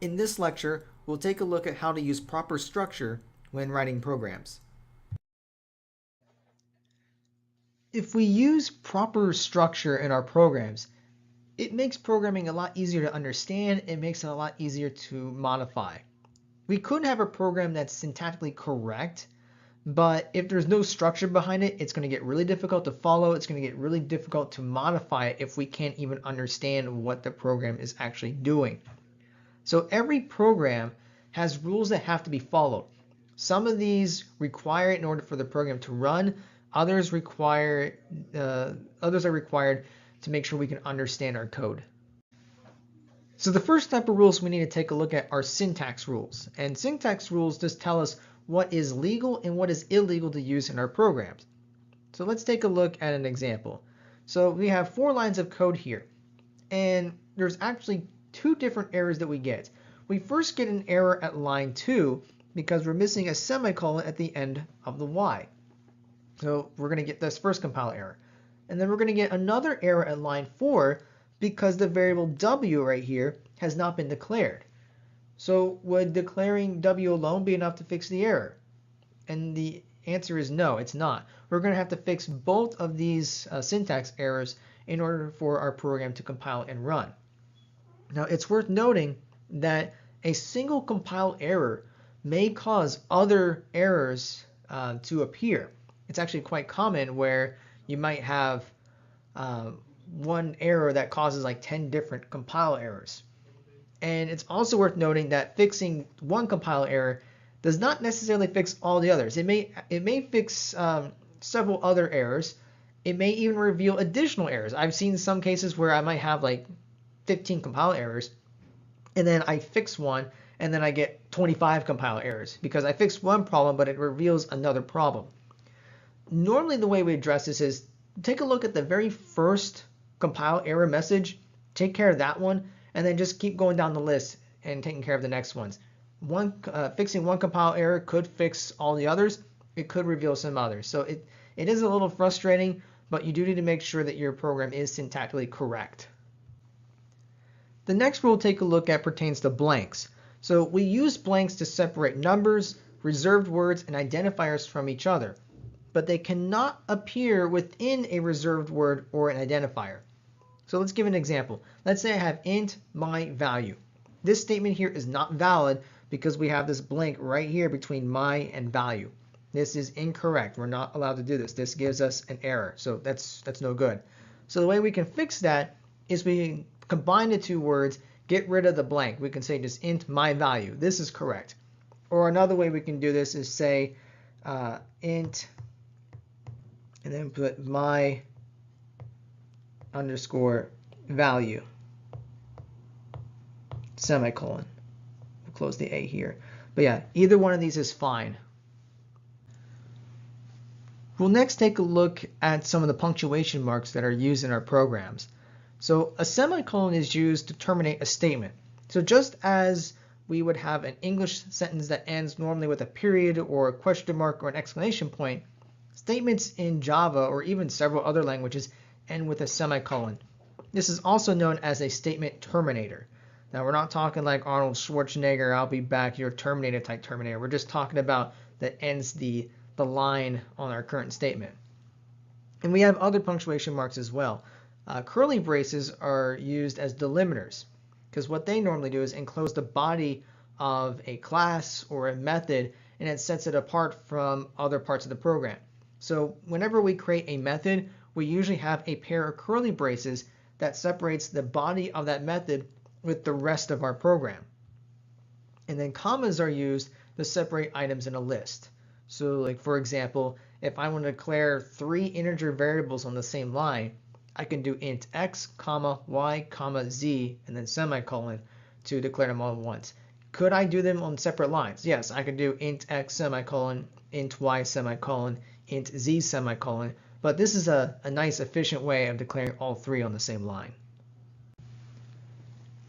In this lecture, we'll take a look at how to use proper structure when writing programs. If we use proper structure in our programs, it makes programming a lot easier to understand. It makes it a lot easier to modify. We could have a program that's syntactically correct, but if there's no structure behind it, it's going to get really difficult to follow. It's going to get really difficult to modify it if we can't even understand what the program is actually doing. So every program has rules that have to be followed. Some of these require it in order for the program to run. Others are required to make sure we can understand our code. So the first type of rules we need to take a look at are syntax rules. And syntax rules just tell us what is legal and what is illegal to use in our programs. So let's take a look at an example. So we have 4 lines of code here, and there's actually 2 different errors that we get. We first get an error at line 2 because we're missing a semicolon at the end of the Y. So we're going to get this first compile error. And then we're going to get another error at line 4 because the variable W right here has not been declared. So would declaring W alone be enough to fix the error? And the answer is no, it's not. We're going to have to fix both of these syntax errors in order for our program to compile and run. Now, it's worth noting that a single compile error may cause other errors to appear. It's actually quite common where you might have one error that causes like 10 different compile errors. And it's also worth noting that fixing one compile error does not necessarily fix all the others. It may fix several other errors. It may even reveal additional errors. I've seen some cases where I might have like 15 compile errors, and then I fix one, and then I get 25 compile errors because I fixed one problem, but it reveals another problem. Normally, the way we address this is take a look at the very first compile error message, take care of that one, and then just keep going down the list and taking care of the next ones. Fixing one compile error could fix all the others. It could reveal some others. So it is a little frustrating, but you do need to make sure that your program is syntactically correct. The next rule we'll take a look at pertains to blanks. So we use blanks to separate numbers, reserved words, and identifiers from each other, but they cannot appear within a reserved word or an identifier. So let's give an example. Let's say I have int my value. This statement here is not valid because we have this blank right here between my and value. This is incorrect. We're not allowed to do this. This gives us an error. So that's no good. So the way we can fix that is we can combine the 2 words, get rid of the blank. We can say just int my value. This is correct. Or another way we can do this is say int and then put my underscore value semicolon. We'll close the A here. But yeah, either one of these is fine. We'll next take a look at some of the punctuation marks that are used in our programs. So a semicolon is used to terminate a statement. So just as we would have an English sentence that ends normally with a period or a question mark or an exclamation point, statements in Java or even several other languages end with a semicolon. This is also known as a statement terminator. Now, we're not talking like Arnold Schwarzenegger, I'll be back, your Terminator type Terminator. We're just talking about that ends the line on our current statement. And we have other punctuation marks as well. Curly braces are used as delimiters because what they normally do is enclose the body of a class or a method, and it sets it apart from other parts of the program. So whenever we create a method, we usually have a pair of curly braces that separates the body of that method with the rest of our program. And then commas are used to separate items in a list. So like for example, if I want to declare 3 integer variables on the same line, I can do int x, comma, y, comma, z, and then semicolon to declare them all at once. Could I do them on separate lines? Yes, I could do int x semicolon, int y semicolon, int z semicolon, but this is a nice efficient way of declaring all 3 on the same line.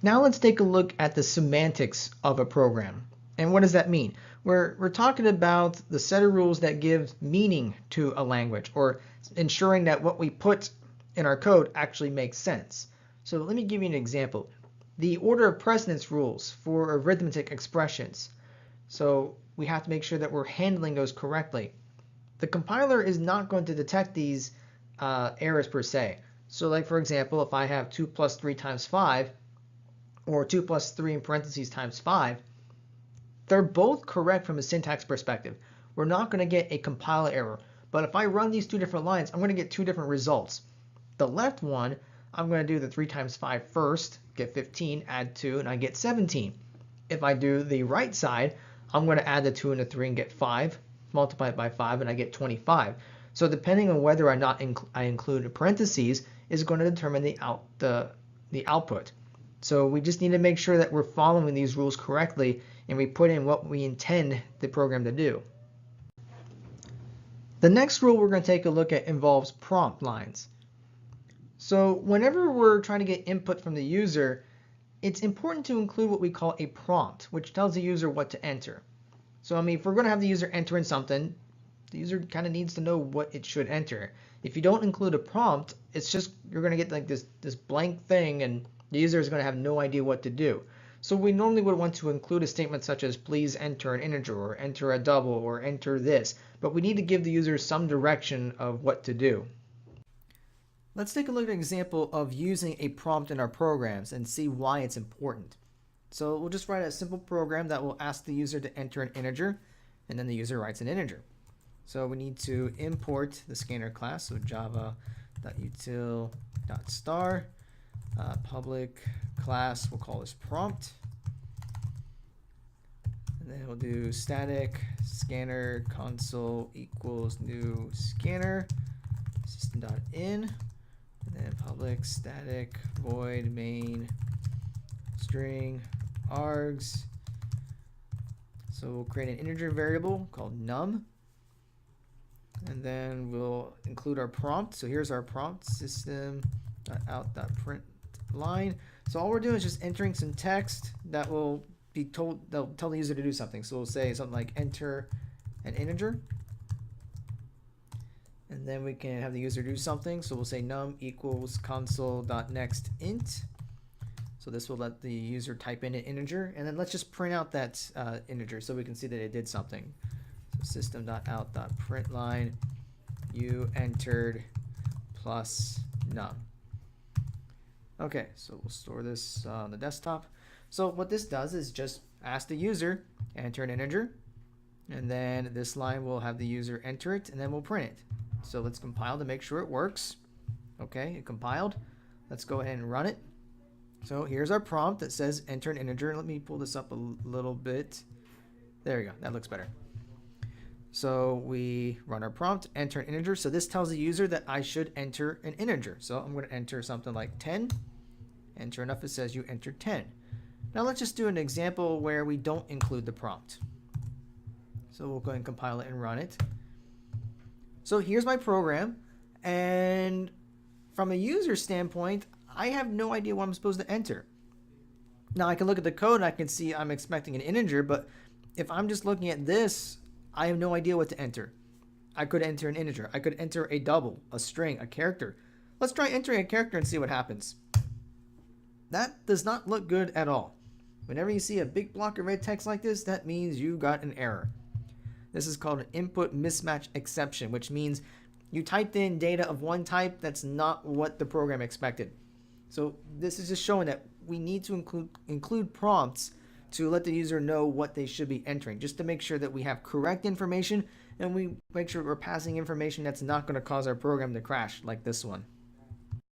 Now let's take a look at the semantics of a program. And what does that mean? We're talking about the set of rules that give meaning to a language, or ensuring that what we put in our code actually makes sense. So let me give you an example. the order of precedence rules for arithmetic expressions. So we have to make sure that we're handling those correctly. The compiler is not going to detect these errors per se. So like for example, if I have 2 plus 3 times 5, or 2 plus 3 in parentheses times 5, they're both correct from a syntax perspective. We're not going to get a compiler error. But if I run these two different lines, I'm going to get two different results. The left one, I'm going to do the 3 times 5 first, get 15, add 2, and I get 17. If I do the right side, I'm going to add the 2 and the 3 and get 5, multiply it by 5, and I get 25. So depending on whether or not I include parentheses is going to determine the output. So we just need to make sure that we're following these rules correctly and we put in what we intend the program to do. The next rule we're going to take a look at involves prompt lines. So whenever we're trying to get input from the user, it's important to include what we call a prompt, which tells the user what to enter. So if we're going to have the user enter in something, the user kind of needs to know what it should enter. If you don't include a prompt, it's just you're going to get like this blank thing and the user is going to have no idea what to do. So we normally would want to include a statement such as please enter an integer or enter a double or enter this, but we need to give the user some direction of what to do. Let's take a look at an example of using a prompt in our programs and see why it's important. So we'll just write a simple program that will ask the user to enter an integer, and then the user writes an integer. So we need to import the scanner class, so java.util.star, public class, we'll call this prompt. And then we'll do static scanner console equals new scanner system.in. And then public static void main string args. So we'll create an integer variable called num. And then we'll include our prompt. So here's our prompt, system.out.println. So all we're doing is just entering some text that will be told, they'll tell the user to do something. So we'll say something like enter an integer. And then we can have the user do something. So we'll say num equals console.nextInt. So this will let the user type in an integer. And then let's just print out that integer so we can see that it did something. So system.out.println you entered plus num. Okay, so we'll store this on the desktop. So what this does is just ask the user, enter an integer. And then this line will have the user enter it, and then we'll print it. So let's compile to make sure it works. Okay, it compiled. Let's go ahead and run it. So here's our prompt that says enter an integer. Let me pull this up a little bit. There we go. That looks better. So we run our prompt, enter an integer. So this tells the user that I should enter an integer. So I'm going to enter something like 10. And sure enough, it says you entered 10. Now let's just do an example where we don't include the prompt. So we'll go ahead and compile it and run it. So here's my program, and from a user standpoint, I have no idea what I'm supposed to enter. Now I can look at the code and I can see I'm expecting an integer, but if I'm just looking at this, I have no idea what to enter. I could enter an integer. I could enter a double, a string, a character. Let's try entering a character and see what happens. That does not look good at all. Whenever you see a big block of red text like this, that means you got an error. This is called an input mismatch exception, which means you typed in data of one type that's not what the program expected. So this is just showing that we need to include prompts to let the user know what they should be entering, just to make sure that we have correct information and we make sure we're passing information that's not going to cause our program to crash like this one.